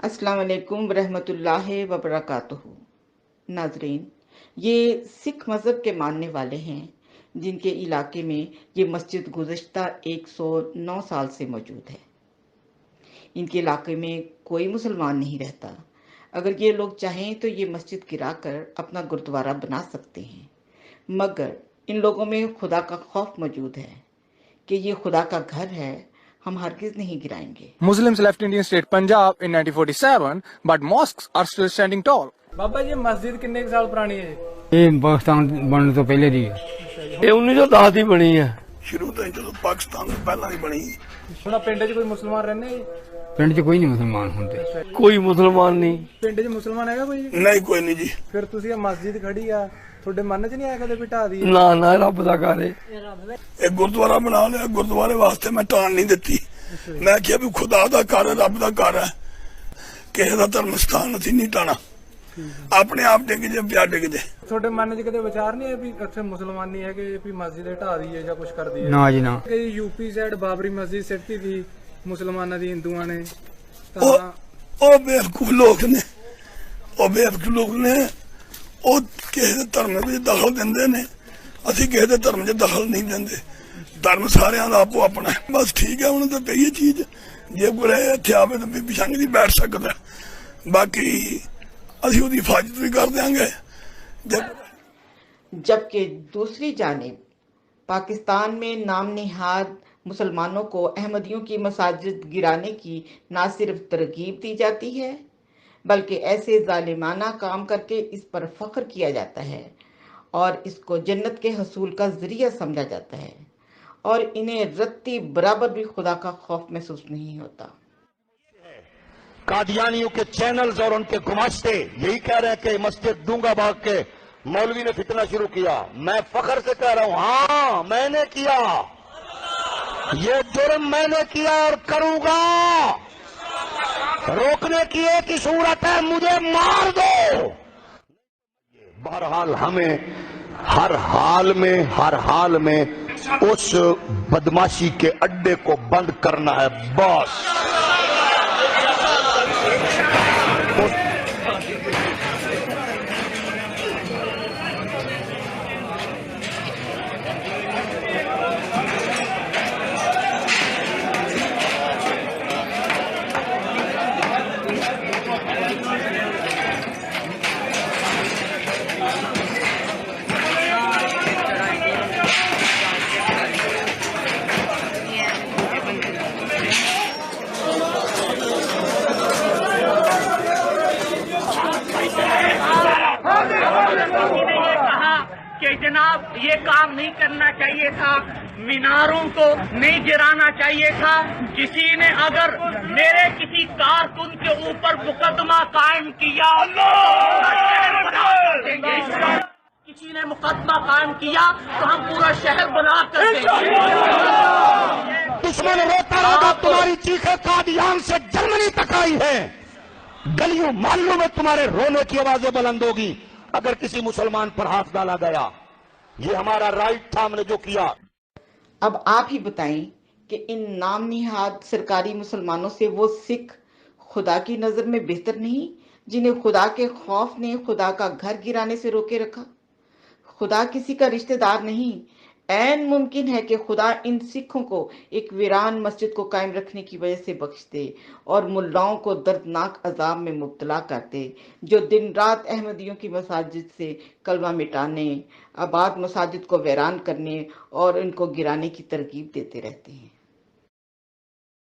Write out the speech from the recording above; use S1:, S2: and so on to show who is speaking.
S1: अस्सलाम वालेकुम रहमतुल्लाहि व बरकातुहू। नाजरीन, ये सिख मज़हब के मानने वाले हैं जिनके इलाके में ये मस्जिद गुज़श्ता 109 साल से मौजूद है। इनके इलाके में कोई मुसलमान नहीं रहता। अगर ये लोग चाहें तो ये मस्जिद गिरा कर अपना गुरुद्वारा बना सकते हैं, मगर इन लोगों में खुदा का खौफ मौजूद है कि ये खुदा का घर है, हम हरगिज नहीं गिराएंगे।
S2: Muslims left Indian state Punjab in 1947, but mosques are still standing tall. बाबा जी मस्जिद कितने साल पुरानी है?
S3: ये पाकिस्तान बनने तो पहले दी है।
S4: ਇਹ 1910 ਦੀ ਬਣੀ ਹੈ।
S5: शुरू तो जो पाकिस्तान से पहला ही बनी।
S2: ਹੁਣ ਪਿੰਡ 'ਚ ਕੋਈ ਮੁਸਲਮਾਨ ਰਹਿੰਦੇ ਜੀ?
S3: पिंड च कोई नहीं मुसलमान होंगे।
S4: ਕੋਈ ਮੁਸਲਮਾਨ ਨਹੀਂ।
S2: ਪਿੰਡ 'ਚ ਮੁਸਲਮਾਨ ਹੈਗਾ ਕੋਈ?
S5: नहीं कोई नहीं जी।
S2: ਫਿਰ ਤੁਸੀਂ ਇਹ ਮਸਜਿਦ ਖੜੀ ਆ, ਤੁਹਾਡੇ ਮਨ 'ਚ ਨਹੀਂ ਆਇਆ ਕਦੇ ਵੀ ਢਾਹ ਦੀ?
S4: ਨਾ ਨਾ ਰੱਬ ਦਾ ਘਰ ਹੈ।
S5: एक गुरुद्वारा बना लिया, गुरुद्वारे वास्ते मैं टाण नहीं दिती। मैं क्या भी खुदा दा घर है, रब दा घर है, किसी दा धर्म स्थान असीं नहीं टाणा। अपने आप डिग जे पिया डिग जे।
S2: ਤੁਹਾਡੇ ਮਨ 'ਚ ਕਦੇ ਵਿਚਾਰ ਨਹੀਂ ਹੈ ਵੀ ਇੱਥੇ ਮੁਸਲਮਾਨ ਨਹੀਂ ਹੈਗੇ ਵੀ ਮਸਜਿਦ ਢਾਹ ਦਈਏ ਜਾਂ ਕੁਝ ਕਰ ਦਈਏ?
S3: ना जी ना।
S2: ਕਿ ਯੂਪੀ ਸਾਈਡ ਬਾਬਰੀ ਮਸਜਿਦ ਸਿੱਟੀ ਦੀ ਮੁਸਲਮਾਨਾਂ ਦੀ ਹਿੰਦੂਆਂ ਨੇ
S5: ओ
S2: ਤਾਂ
S5: ओ बेवकूफ लोग ने, ओ बेवकूफ लोग ने, ओ किसी दे धर्म विच दखल दिंदे ने। असीं किसी दे धर्म च दखल नहीं दिंदे। धर्म सारियां दा आपो अपना है। बस ठीक है, हुण ते पई चीज जे कोई इत्थे आवे तो बीबी संग नहीं बैठ सकदा। बाकी असीं उहदी हिफाजत भी कर देंगे।
S1: जबकि दूसरी जानिब पाकिस्तान में नाम निहाद मुसलमानों को अहमदियों की मसाजिद गिराने की न सिर्फ तरगीब दी जाती है, बल्कि ऐसे जालिमाना काम करके इस पर फख्र किया जाता है और इसको जन्नत के हसूल का जरिया समझा जाता है, और इन्हें रत्ती बराबर भी खुदा का खौफ महसूस नहीं होता।
S6: कादियानियों के चैनल्स और उनके गुमाश्ते यही कह रहे हैं कि मस्जिद दूंगा बाग के मौलवी ने फितना शुरू किया। मैं फख्र से कह रहा हूं, हाँ मैंने किया, ये जुर्म मैंने किया और करूंगा। रोकने की एक ही सूरत है, मुझे मार दो। बहरहाल हमें हर हाल में उस बदमाशी के अड्डे को बंद करना है। बस
S7: कि जनाब ये काम नहीं करना चाहिए था, मीनारों को नहीं गिराना चाहिए था। किसी ने अगर मेरे किसी कारकुन के ऊपर मुकदमा कायम किया, किसी ने मुकदमा कायम किया तो हम पूरा शहर बना कर देंगे।
S6: दुश्मन रोता रहेगा, तुम्हारी चीखें कादियान से जर्मनी तक आई है। गलियों मोहल्लों में तुम्हारे रोने की आवाजें बुलंद होगी अगर किसी मुसलमान पर हाथ डाला गया। ये हमारा राइट था, हमने जो किया।
S1: अब आप ही बताएं कि इन नाम निहाद सरकारी मुसलमानों से वो सिख खुदा की नज़र में बेहतर नहीं जिन्हें खुदा के खौफ ने खुदा का घर गिराने से रोके रखा। खुदा किसी का रिश्तेदार नहीं, ऐन मुमकिन है कि खुदा इन सिखों को एक वीरान मस्जिद को कायम रखने की वजह से बख्श दे और मुल्लाओं को दर्दनाक अजाब में मुब्तला कर दे, जो दिन रात अहमदियों की मसाजिद से कलमा मिटाने, आबाद मसाजिद को वीरान करने और इनको गिराने की तरकीब देते रहते हैं।